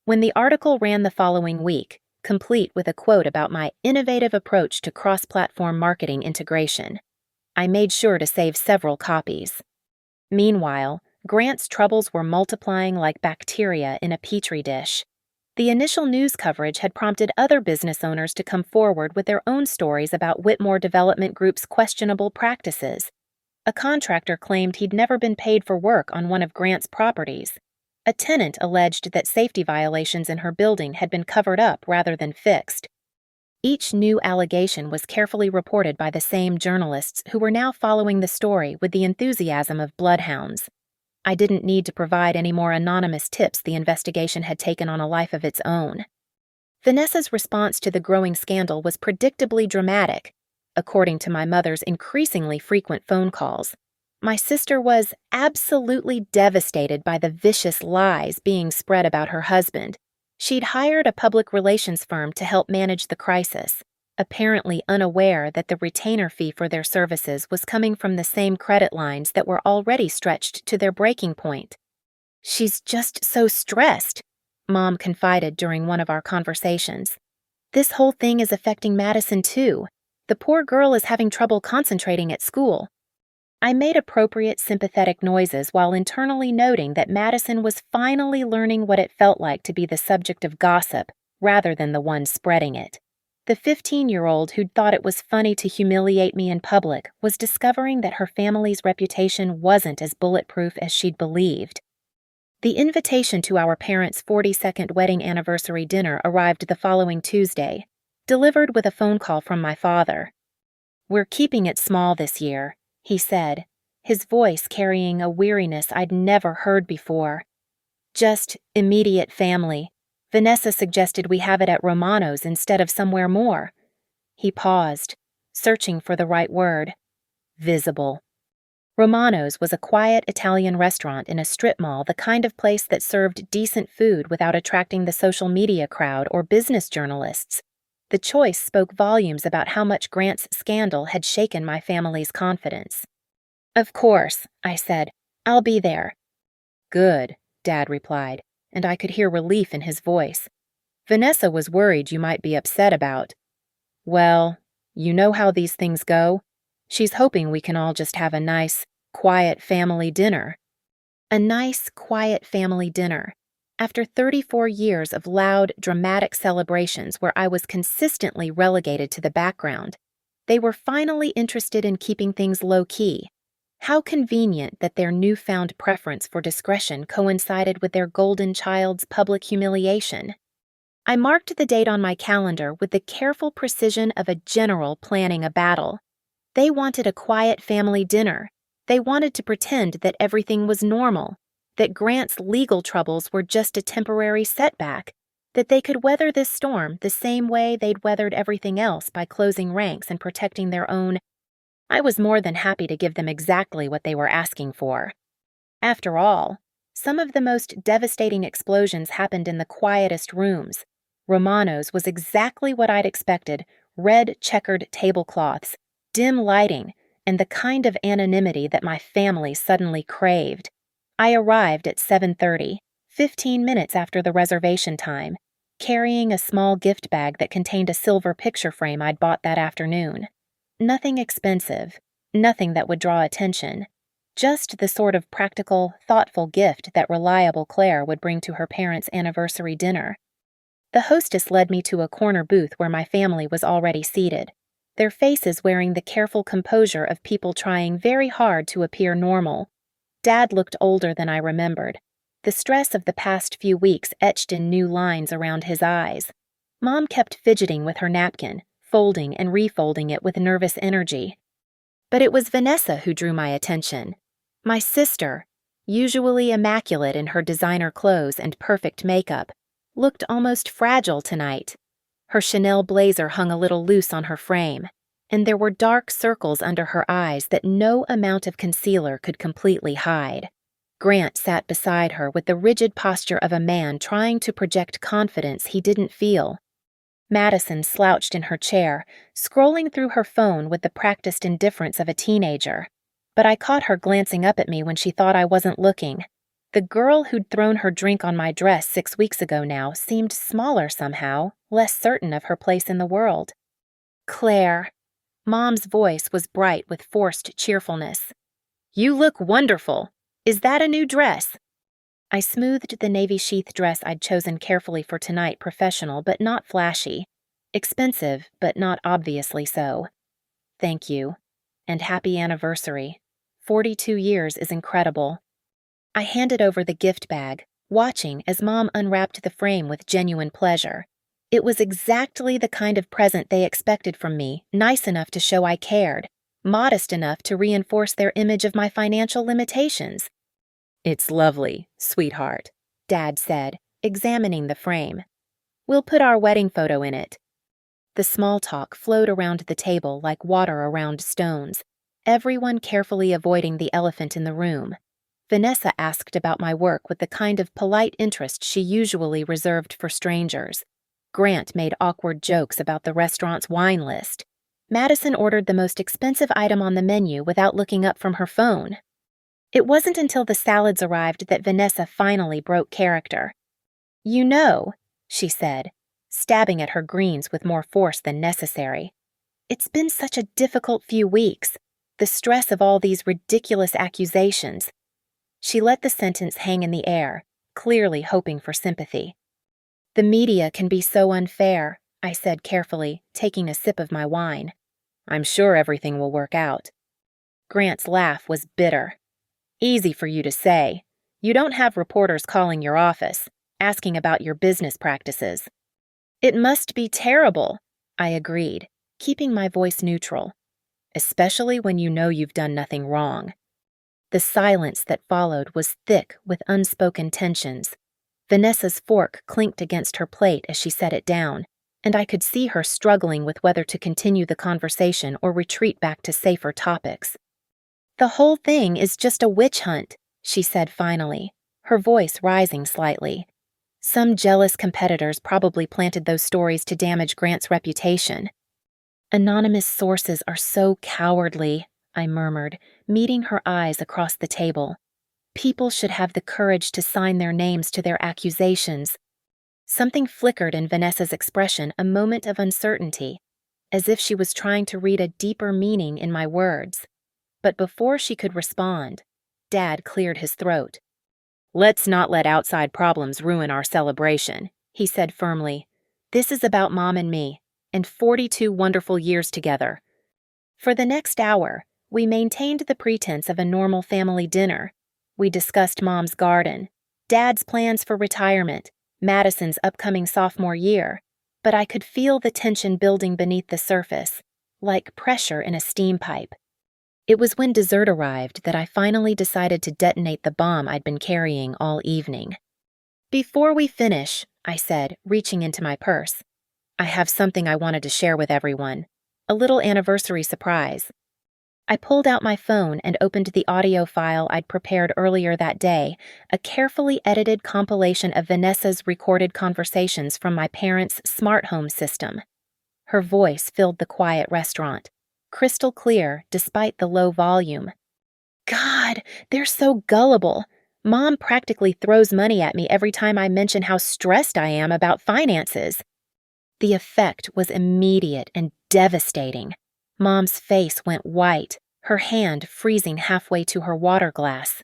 When the article ran the following week, complete with a quote about my innovative approach to cross-platform marketing integration, I made sure to save several copies. Meanwhile, Grant's troubles were multiplying like bacteria in a petri dish. The initial news coverage had prompted other business owners to come forward with their own stories about Whitmore Development Group's questionable practices. A contractor claimed he'd never been paid for work on one of Grant's properties. A tenant alleged that safety violations in her building had been covered up rather than fixed. Each new allegation was carefully reported by the same journalists who were now following the story with the enthusiasm of bloodhounds. I didn't need to provide any more anonymous tips. The investigation had taken on a life of its own. Vanessa's response to the growing scandal was predictably dramatic. According to my mother's increasingly frequent phone calls, my sister was absolutely devastated by the vicious lies being spread about her husband. She'd hired a public relations firm to help manage the crisis. apparently unaware that the retainer fee for their services was coming from the same credit lines that were already stretched to their breaking point. "She's just so stressed," Mom confided during one of our conversations. "This whole thing is affecting Madison too. The poor girl is having trouble concentrating at school." I made appropriate sympathetic noises while internally noting that Madison was finally learning what it felt like to be the subject of gossip rather than the one spreading it. The 15-year-old who'd thought it was funny to humiliate me in public was discovering that her family's reputation wasn't as bulletproof as she'd believed. The invitation to our parents' 42nd wedding anniversary dinner arrived the following Tuesday, delivered with a phone call from my father. "We're keeping it small this year," he said, his voice carrying a weariness I'd never heard before. "Just immediate family. Vanessa suggested we have it at Romano's instead of somewhere more." He paused, searching for the right word. Visible. Romano's was a quiet Italian restaurant in a strip mall, the kind of place that served decent food without attracting the social media crowd or business journalists. The choice spoke volumes about how much Grant's scandal had shaken my family's confidence. "Of course," I said. "I'll be there." "Good," Dad replied, and I could hear relief in his voice. "Vanessa was worried you might be upset about." "Well, you know how these things go. She's hoping we can all just have a nice, quiet family dinner." A nice, quiet family dinner. After 34 years of loud, dramatic celebrations where I was consistently relegated to the background, they were finally interested in keeping things low-key. How convenient that their newfound preference for discretion coincided with their golden child's public humiliation. I marked the date on my calendar with the careful precision of a general planning a battle. They wanted a quiet family dinner. They wanted to pretend that everything was normal, that Grant's legal troubles were just a temporary setback, that they could weather this storm the same way they'd weathered everything else by closing ranks and protecting their own. I was more than happy to give them exactly what they were asking for. After all, some of the most devastating explosions happened in the quietest rooms. Romano's was exactly what I'd expected: red checkered tablecloths, dim lighting, and the kind of anonymity that my family suddenly craved. I arrived at 7:30, 15 minutes after the reservation time, carrying a small gift bag that contained a silver picture frame I'd bought that afternoon. Nothing expensive, nothing that would draw attention, just the sort of practical, thoughtful gift that reliable Claire would bring to her parents' anniversary dinner. The hostess led me to a corner booth where my family was already seated, their faces wearing the careful composure of people trying very hard to appear normal. Dad looked older than I remembered, the stress of the past few weeks etched in new lines around his eyes. Mom kept fidgeting with her napkin, folding and refolding it with nervous energy. But it was Vanessa who drew my attention. My sister, usually immaculate in her designer clothes and perfect makeup, looked almost fragile tonight. Her Chanel blazer hung a little loose on her frame, and there were dark circles under her eyes that no amount of concealer could completely hide. Grant sat beside her with the rigid posture of a man trying to project confidence he didn't feel. Madison slouched in her chair, scrolling through her phone with the practiced indifference of a teenager. But I caught her glancing up at me when she thought I wasn't looking. The girl who'd thrown her drink on my dress 6 weeks ago now seemed smaller somehow, less certain of her place in the world. "Claire." Mom's voice was bright with forced cheerfulness. "You look wonderful. Is that a new dress?" I smoothed the navy sheath dress I'd chosen carefully for tonight, professional but not flashy. Expensive, but not obviously so. "Thank you. And happy anniversary. 42 years is incredible." I handed over the gift bag, watching as Mom unwrapped the frame with genuine pleasure. It was exactly the kind of present they expected from me, nice enough to show I cared, modest enough to reinforce their image of my financial limitations. "It's lovely, sweetheart," Dad said, examining the frame. "We'll put our wedding photo in it." The small talk flowed around the table like water around stones, everyone carefully avoiding the elephant in the room. Vanessa asked about my work with the kind of polite interest she usually reserved for strangers. Grant made awkward jokes about the restaurant's wine list. Madison ordered the most expensive item on the menu without looking up from her phone. It wasn't until the salads arrived that Vanessa finally broke character. "You know," she said, stabbing at her greens with more force than necessary, "it's been such a difficult few weeks, the stress of all these ridiculous accusations." She let the sentence hang in the air, clearly hoping for sympathy. "The media can be so unfair," I said carefully, taking a sip of my wine. "I'm sure everything will work out." Grant's laugh was bitter. "Easy for you to say. You don't have reporters calling your office, asking about your business practices." "It must be terrible," I agreed, keeping my voice neutral. "Especially when you know you've done nothing wrong." The silence that followed was thick with unspoken tensions. Vanessa's fork clinked against her plate as she set it down, and I could see her struggling with whether to continue the conversation or retreat back to safer topics. "The whole thing is just a witch hunt," she said finally, her voice rising slightly. "Some jealous competitors probably planted those stories to damage Grant's reputation." "Anonymous sources are so cowardly," I murmured, meeting her eyes across the table. "People should have the courage to sign their names to their accusations." Something flickered in Vanessa's expression, a moment of uncertainty, as if she was trying to read a deeper meaning in my words. But before she could respond, Dad cleared his throat. "Let's not let outside problems ruin our celebration," he said firmly. "This is about Mom and me, and 42 wonderful years together." For the next hour, we maintained the pretense of a normal family dinner. We discussed Mom's garden, Dad's plans for retirement, Madison's upcoming sophomore year, but I could feel the tension building beneath the surface, like pressure in a steam pipe. It was when dessert arrived that I finally decided to detonate the bomb I'd been carrying all evening. "Before we finish," I said, reaching into my purse, "I have something I wanted to share with everyone. A little anniversary surprise." I pulled out my phone and opened the audio file I'd prepared earlier that day, a carefully edited compilation of Vanessa's recorded conversations from my parents' smart home system. Her voice filled the quiet restaurant, crystal clear despite the low volume. "God, they're so gullible. Mom practically throws money at me every time I mention how stressed I am about finances." The effect was immediate and devastating. Mom's face went white, her hand freezing halfway to her water glass.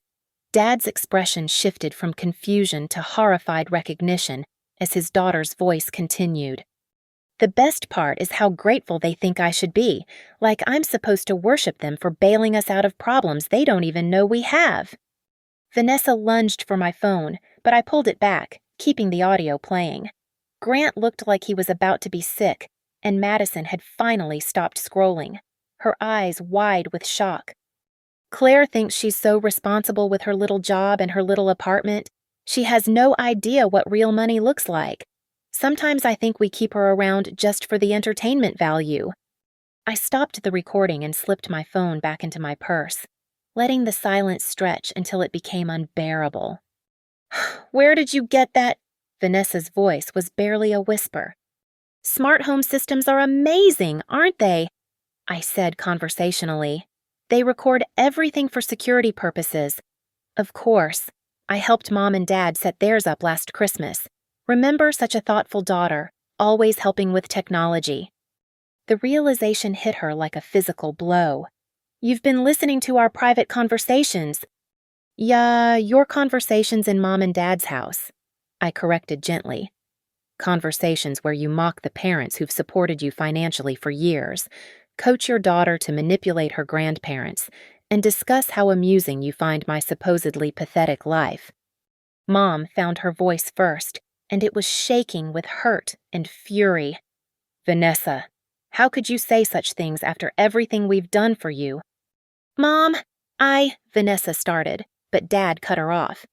Dad's expression shifted from confusion to horrified recognition as his daughter's voice continued. "The best part is how grateful they think I should be, like I'm supposed to worship them for bailing us out of problems they don't even know we have." Vanessa lunged for my phone, but I pulled it back, keeping the audio playing. Grant looked like he was about to be sick, and Madison had finally stopped scrolling, her eyes wide with shock. "Claire thinks she's so responsible with her little job and her little apartment. She has no idea what real money looks like. Sometimes I think we keep her around just for the entertainment value." I stopped the recording and slipped my phone back into my purse, letting the silence stretch until it became unbearable. "Where did you get that?" Vanessa's voice was barely a whisper. "Smart home systems are amazing, aren't they?" I said conversationally. "They record everything for security purposes. Of course, I helped Mom and Dad set theirs up last Christmas. Remember such a thoughtful daughter, always helping with technology." The realization hit her like a physical blow. "You've been listening to our private conversations." "Yeah, your conversations in Mom and Dad's house," I corrected gently. "Conversations where you mock the parents who've supported you financially for years, coach your daughter to manipulate her grandparents, and discuss how amusing you find my supposedly pathetic life." Mom found her voice first, and it was shaking with hurt and fury. "Vanessa, how could you say such things after everything we've done for you?" "Mom, Vanessa started, but Dad cut her off.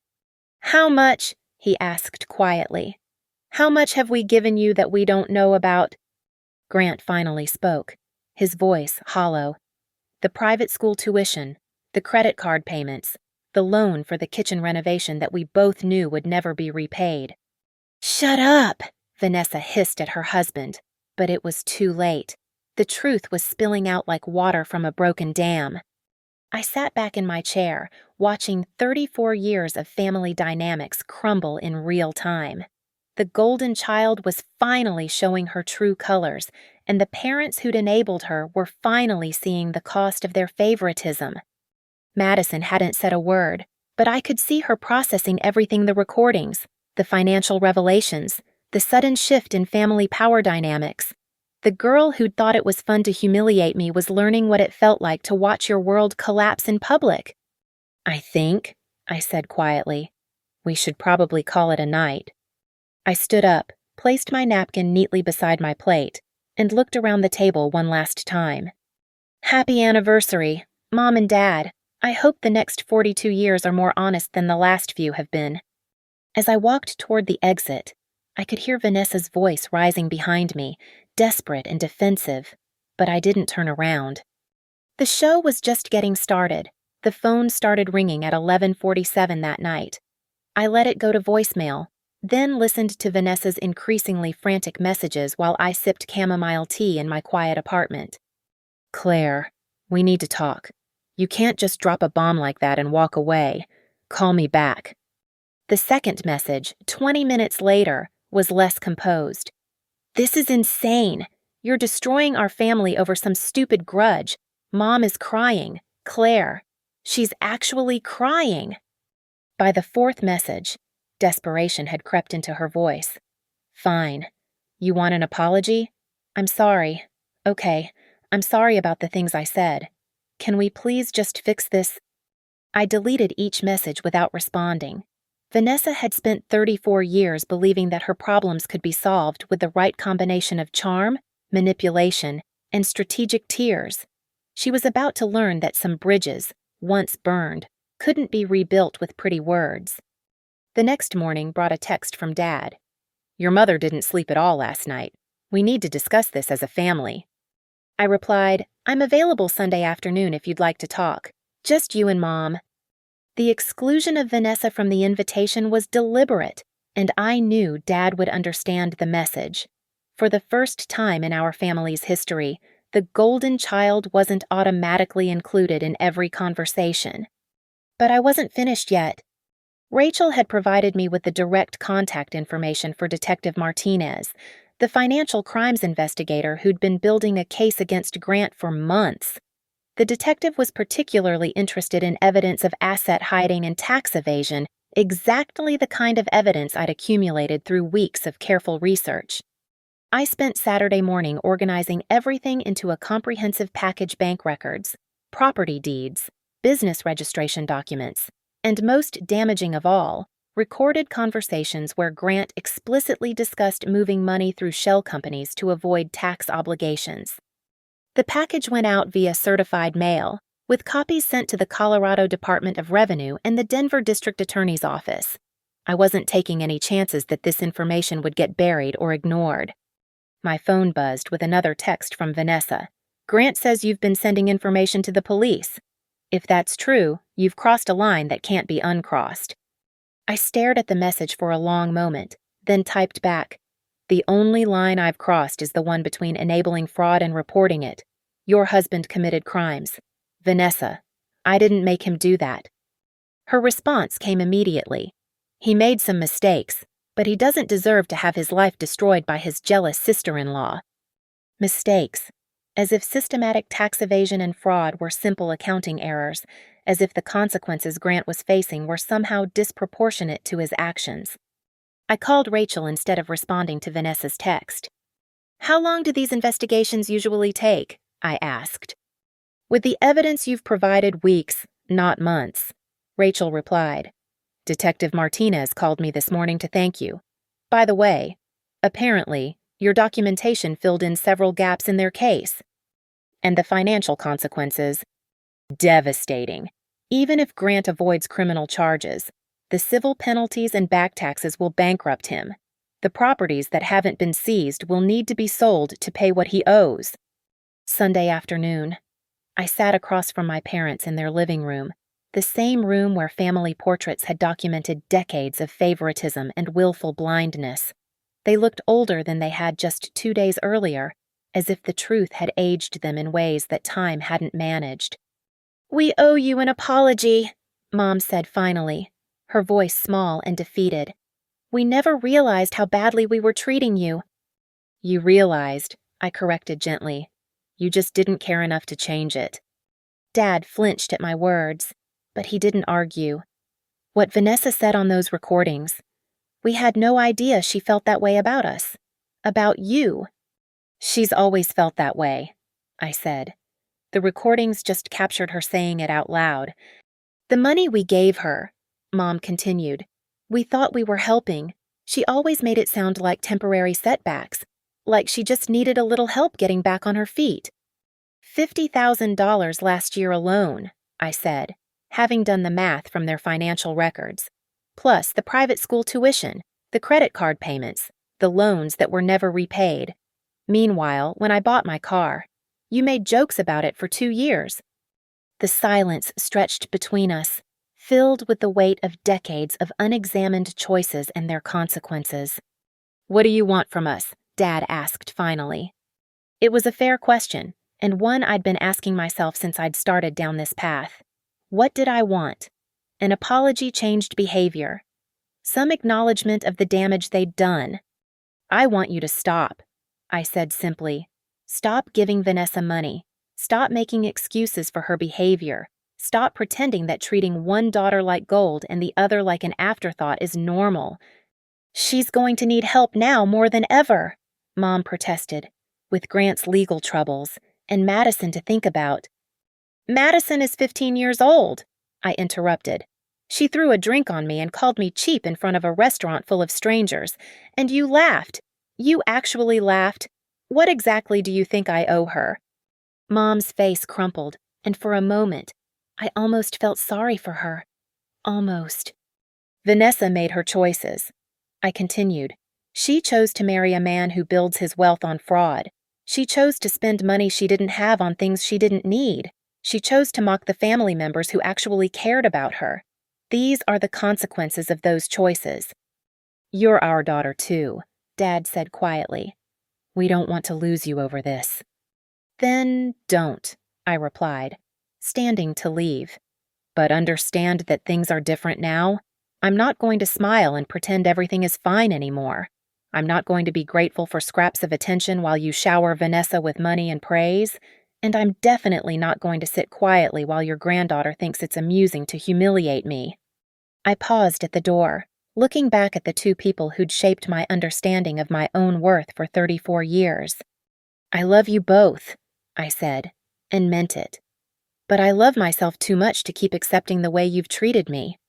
"How much?" he asked quietly. "How much have we given you that we don't know about?" Grant finally spoke, his voice hollow. "The private school tuition, the credit card payments, the loan for the kitchen renovation that we both knew would never be repaid." "Shut up!" Vanessa hissed at her husband, but it was too late. The truth was spilling out like water from a broken dam. I sat back in my chair, watching 34 years of family dynamics crumble in real time. The golden child was finally showing her true colors, and the parents who'd enabled her were finally seeing the cost of their favoritism. Madison hadn't said a word, but I could see her processing everything: the recordings, the financial revelations, the sudden shift in family power dynamics. The girl who'd thought it was fun to humiliate me was learning what it felt like to watch your world collapse in public. I said quietly, we should probably call it a night. I stood up, placed my napkin neatly beside my plate, and looked around the table one last time. Happy anniversary, Mom and Dad. I hope the next 42 years are more honest than the last few have been. As I walked toward the exit, I could hear Vanessa's voice rising behind me, desperate and defensive, but I didn't turn around. The show was just getting started. The phone started ringing at 11:47 that night. I let it go to voicemail, then listened to Vanessa's increasingly frantic messages while I sipped chamomile tea in my quiet apartment. Claire, we need to talk. You can't just drop a bomb like that and walk away. Call me back. The second message, 20 minutes later, was less composed. This is insane. You're destroying our family over some stupid grudge. Mom is crying. Claire. She's actually crying. By the fourth message, desperation had crept into her voice. Fine. You want an apology? I'm sorry. Okay, I'm sorry about the things I said. Can we please just fix this? I deleted each message without responding. Vanessa had spent 34 years believing that her problems could be solved with the right combination of charm, manipulation, and strategic tears. She was about to learn that some bridges, once burned, couldn't be rebuilt with pretty words. The next morning brought a text from Dad. Your mother didn't sleep at all last night. We need to discuss this as a family. I replied, I'm available Sunday afternoon if you'd like to talk. Just you and Mom. The exclusion of Vanessa from the invitation was deliberate, and I knew Dad would understand the message. For the first time in our family's history, the golden child wasn't automatically included in every conversation. But I wasn't finished yet. Rachel had provided me with the direct contact information for Detective Martinez, the financial crimes investigator who'd been building a case against Grant for months. The detective was particularly interested in evidence of asset hiding and tax evasion, exactly the kind of evidence I'd accumulated through weeks of careful research. I spent Saturday morning organizing everything into a comprehensive package: bank records, property deeds, business registration documents, and most damaging of all, recorded conversations where Grant explicitly discussed moving money through shell companies to avoid tax obligations. The package went out via certified mail, with copies sent to the Colorado Department of Revenue and the Denver District Attorney's Office. I wasn't taking any chances that this information would get buried or ignored. My phone buzzed with another text from Vanessa. Grant says you've been sending information to the police. If that's true, you've crossed a line that can't be uncrossed. I stared at the message for a long moment, then typed back, the only line I've crossed is the one between enabling fraud and reporting it. Your husband committed crimes. Vanessa, I didn't make him do that. Her response came immediately. He made some mistakes, but he doesn't deserve to have his life destroyed by his jealous sister-in-law. Mistakes. As if systematic tax evasion and fraud were simple accounting errors, as if the consequences Grant was facing were somehow disproportionate to his actions. I called Rachel instead of responding to Vanessa's text. How long do these investigations usually take? I asked. With the evidence you've provided, weeks, not months, Rachel replied. Detective Martinez called me this morning to thank you. By the way, apparently, your documentation filled in several gaps in their case. And the financial consequences? Devastating. Even if Grant avoids criminal charges, the civil penalties and back taxes will bankrupt him. The properties that haven't been seized will need to be sold to pay what he owes. Sunday afternoon, I sat across from my parents in their living room, the same room where family portraits had documented decades of favoritism and willful blindness. They looked older than they had just 2 days earlier, as if the truth had aged them in ways that time hadn't managed. "We owe you an apology," Mom said finally, her voice small and defeated. "We never realized how badly we were treating you." "You realized," I corrected gently. "You just didn't care enough to change it." Dad flinched at my words, but he didn't argue. What Vanessa said on those recordings, we had no idea she felt that way about us. About you. "She's always felt that way," I said. The recordings just captured her saying it out loud. "The money we gave her," Mom continued, "we thought we were helping. She always made it sound like temporary setbacks, like she just needed a little help getting back on her feet." $50,000 last year alone, I said, having done the math from their financial records. Plus the private school tuition, the credit card payments, the loans that were never repaid. Meanwhile, when I bought my car, you made jokes about it for 2 years. The silence stretched between us, filled with the weight of decades of unexamined choices and their consequences. "What do you want from us?" Dad asked finally. It was a fair question, and one I'd been asking myself since I'd started down this path. What did I want? An apology changed behavior. Some acknowledgement of the damage they'd done. "I want you to stop," I said simply. "Stop giving Vanessa money. Stop making excuses for her behavior. Stop pretending that treating one daughter like gold and the other like an afterthought is normal." "She's going to need help now more than ever," Mom protested, with Grant's legal troubles and Madison to think about. "Madison is 15 years old," I interrupted. "She threw a drink on me and called me cheap in front of a restaurant full of strangers, and you laughed. You actually laughed. What exactly do you think I owe her?" Mom's face crumpled, and for a moment, I almost felt sorry for her. Almost. "Vanessa made her choices," I continued. "She chose to marry a man who builds his wealth on fraud. She chose to spend money she didn't have on things she didn't need. She chose to mock the family members who actually cared about her. These are the consequences of those choices." "You're our daughter, too," Dad said quietly. "We don't want to lose you over this." "Then don't," I replied, standing to leave. "But understand that things are different now. I'm not going to smile and pretend everything is fine anymore. I'm not going to be grateful for scraps of attention while you shower Vanessa with money and praise. And I'm definitely not going to sit quietly while your granddaughter thinks it's amusing to humiliate me." I paused at the door, looking back at the two people who'd shaped my understanding of my own worth for 34 years. "I love you both," I said, and meant it. "But I love myself too much to keep accepting the way you've treated me."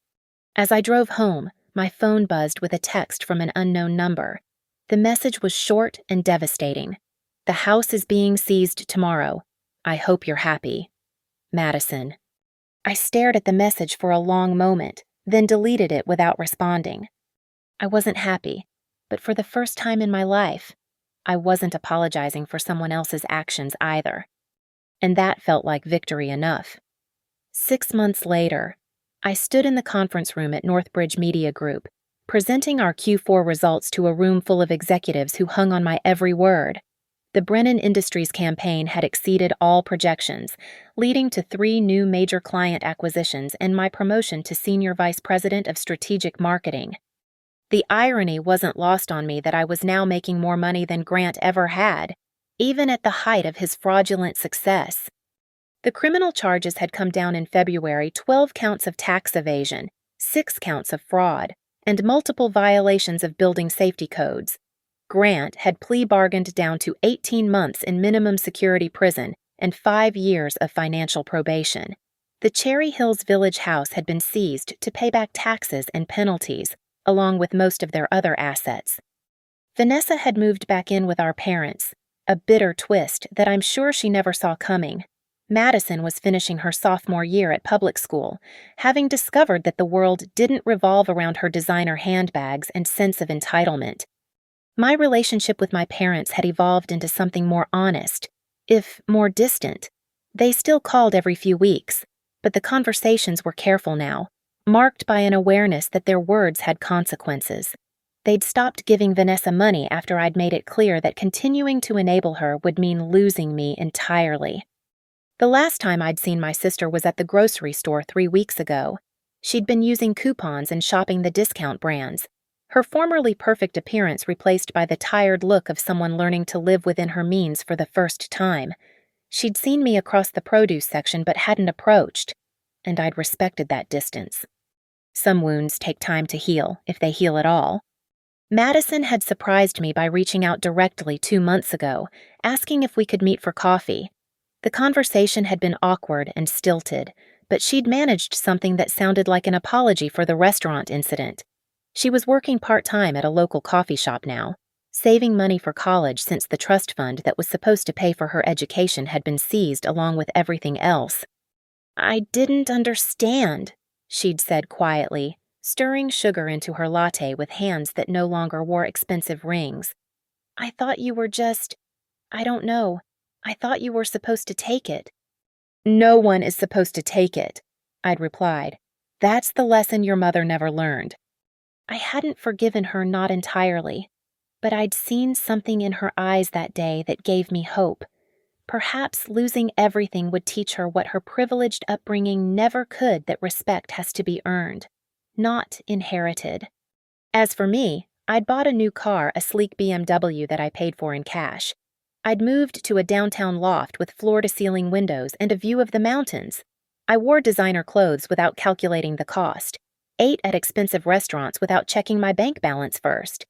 As I drove home, my phone buzzed with a text from an unknown number. The message was short and devastating. "The house is being seized tomorrow. I hope you're happy. Madison." I stared at the message for a long moment, then deleted it without responding. I wasn't happy, but for the first time in my life, I wasn't apologizing for someone else's actions either. And that felt like victory enough. 6 months later, I stood in the conference room at Northbridge Media Group, presenting our Q4 results to a room full of executives who hung on my every word. The Brennan Industries campaign had exceeded all projections, leading to 3 new major client acquisitions and my promotion to Senior Vice President of Strategic Marketing. The irony wasn't lost on me that I was now making more money than Grant ever had, even at the height of his fraudulent success. The criminal charges had come down in February: 12 counts of tax evasion, 6 counts of fraud, and multiple violations of building safety codes. Grant had plea bargained down to 18 months in minimum security prison and 5 years of financial probation. The Cherry Hills Village house had been seized to pay back taxes and penalties, along with most of their other assets. Vanessa had moved back in with our parents, a bitter twist that I'm sure she never saw coming. Madison was finishing her sophomore year at public school, having discovered that the world didn't revolve around her designer handbags and sense of entitlement. My relationship with my parents had evolved into something more honest, if more distant. They still called every few weeks, but the conversations were careful now, marked by an awareness that their words had consequences. They'd stopped giving Vanessa money after I'd made it clear that continuing to enable her would mean losing me entirely. The last time I'd seen my sister was at the grocery store 3 weeks ago. She'd been using coupons and shopping the discount brands, her formerly perfect appearance replaced by the tired look of someone learning to live within her means for the first time. She'd seen me across the produce section but hadn't approached, and I'd respected that distance. Some wounds take time to heal, if they heal at all. Madison had surprised me by reaching out directly 2 months ago, asking if we could meet for coffee. The conversation had been awkward and stilted, but she'd managed something that sounded like an apology for the restaurant incident. She was working part-time at a local coffee shop now, saving money for college since the trust fund that was supposed to pay for her education had been seized along with everything else. "I didn't understand," she'd said quietly, stirring sugar into her latte with hands that no longer wore expensive rings. "I thought you were just, I don't know, I thought you were supposed to take it." "No one is supposed to take it," I'd replied. "That's the lesson your mother never learned." I hadn't forgiven her, not entirely, but I'd seen something in her eyes that day that gave me hope. Perhaps losing everything would teach her what her privileged upbringing never could, that respect has to be earned, not inherited. As for me, I'd bought a new car, a sleek BMW that I paid for in cash. I'd moved to a downtown loft with floor-to-ceiling windows and a view of the mountains. I wore designer clothes without calculating the cost, ate at expensive restaurants without checking my bank balance first.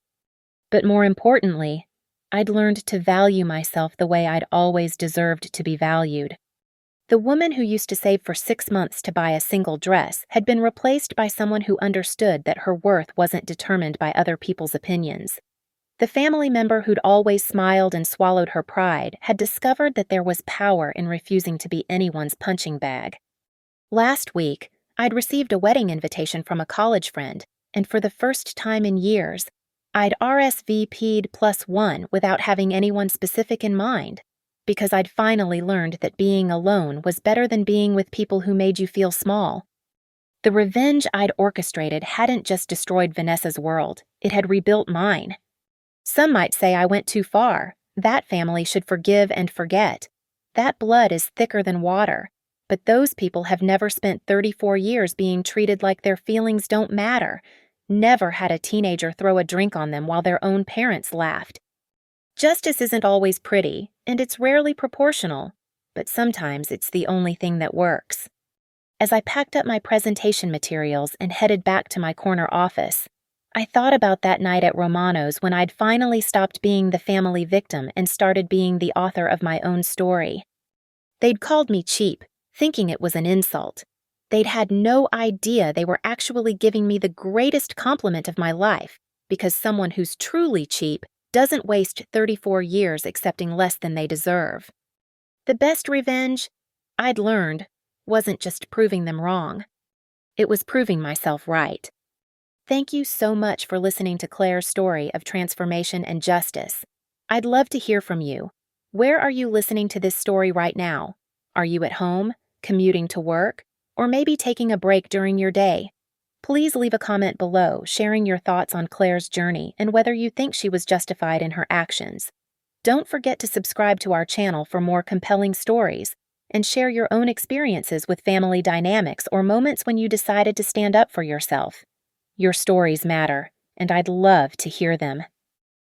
But more importantly, I'd learned to value myself the way I'd always deserved to be valued. The woman who used to save for 6 months to buy a single dress had been replaced by someone who understood that her worth wasn't determined by other people's opinions. The family member who'd always smiled and swallowed her pride had discovered that there was power in refusing to be anyone's punching bag. Last week, I'd received a wedding invitation from a college friend, and for the first time in years, I'd RSVP'd +1 without having anyone specific in mind, because I'd finally learned that being alone was better than being with people who made you feel small. The revenge I'd orchestrated hadn't just destroyed Vanessa's world, it had rebuilt mine. Some might say I went too far. That family should forgive and forget. That blood is thicker than water, but those people have never spent 34 years being treated like their feelings don't matter, never had a teenager throw a drink on them while their own parents laughed. Justice isn't always pretty, and it's rarely proportional, but sometimes it's the only thing that works. As I packed up my presentation materials and headed back to my corner office, I thought about that night at Romano's when I'd finally stopped being the family victim and started being the author of my own story. They'd called me cheap, thinking it was an insult. They'd had no idea they were actually giving me the greatest compliment of my life, because someone who's truly cheap doesn't waste 34 years accepting less than they deserve. The best revenge, I'd learned, wasn't just proving them wrong. It was proving myself right. Thank you so much for listening to Claire's story of transformation and justice. I'd love to hear from you. Where are you listening to this story right now? Are you at home, commuting to work, or maybe taking a break during your day? Please leave a comment below sharing your thoughts on Claire's journey and whether you think she was justified in her actions. Don't forget to subscribe to our channel for more compelling stories and share your own experiences with family dynamics or moments when you decided to stand up for yourself. Your stories matter, and I'd love to hear them.